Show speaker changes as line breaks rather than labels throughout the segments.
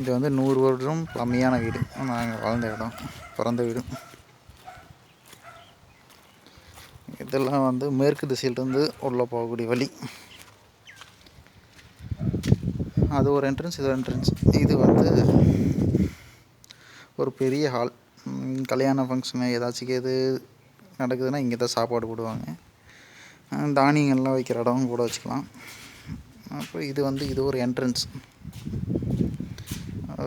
இது வந்து 100 வருடம் பழமையான வீடு. நாங்கள் வாழ்ந்த இடம், பிறந்த வீடு. இதெல்லாம் வந்து மேற்கு திசையிலிருந்து உள்ளே போகக்கூடிய வழி. அது ஒரு என்ட்ரன்ஸ், இது ஒரு என்ட்ரன்ஸ். இது வந்து ஒரு பெரிய ஹால். கல்யாண ஃபங்க்ஷனு ஏதாச்சும் எது நடக்குதுன்னா இங்கே தான் சாப்பாடு போடுவாங்க. தானியங்கள்லாம் வைக்கிற இடம் கூட வச்சுக்கலாம். அப்புறம் இது வந்து இது ஒரு என்ட்ரன்ஸ்.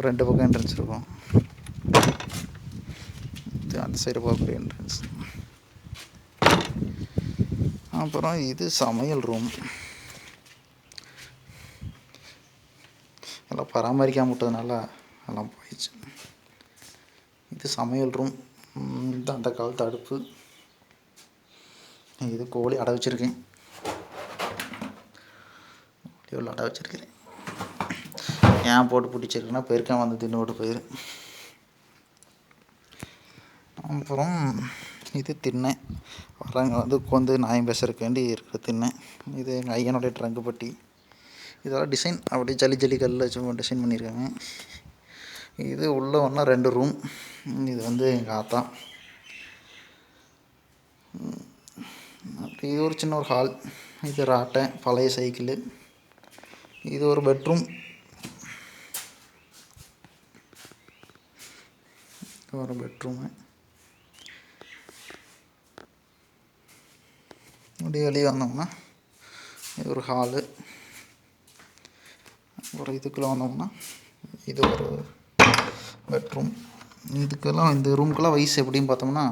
2 பக்கம் என்ட்ரன்ஸ் இருக்கும். இது அந்த சைடு போகக்கூடிய என்ட்ரன்ஸ். அப்புறம் இது சமையல் ரூம். எல்லாம் பராமரிக்காமல் விட்டதுனால எல்லாம் போயிடுச்சு. இது சமையல் ரூம். இது அந்த காலத்து அடுப்பு. இது கோழி அடை வச்சுருக்கேன். கோழி அடை வச்சுருக்கிறேன். ஏன் போட்டு பிடிச்சிருக்குன்னா பெருக்கம் வந்து தின்னோட்டு போயிரு. அப்புறம் இது திண்ணை. வர்றவங்க வந்து உட்காந்து நியாயம் பேசுறதுக்காண்டி இருக்கிற திண்ணை. இது எங்கள் ஐயனுடைய ட்ரங்கு பட்டி. இதெல்லாம் டிசைன் அப்படியே ஜல்லி ஜல்லி கல்லில் வச்சு டிசைன் பண்ணியிருக்காங்க. இது உள்ளே ஒன்றா 2 ரூம். இது வந்து எங்கள் ஆத்தா. இது ஒரு சின்ன ஒரு ஹால். இது ராட்டை, பழைய சைக்கிளு. இது ஒரு பெட்ரூம். ஒரு பெட்ரூமு. அப்படியே வெளியே வந்தோம்னா இது ஒரு ஹாலு. ஒரு இதுக்குள்ளே வந்தோம்னா இது ஒரு பெட்ரூம். இதுக்கெல்லாம் இந்த ரூமுக்கெல்லாம் வயசு எப்படின்னு பார்த்தோம்னா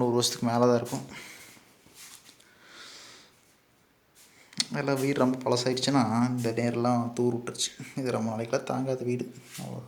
100 வருஷத்துக்கு மேலே தான் இருக்கும். எல்லாம் வீடு ரொம்ப பழசாயிடுச்சுன்னா இந்த நேரெலாம் தூர் விட்டுருச்சு. இது ரொம்ப நாளைக்கெல்லாம் தாங்காத வீடு. அவ்வளோ.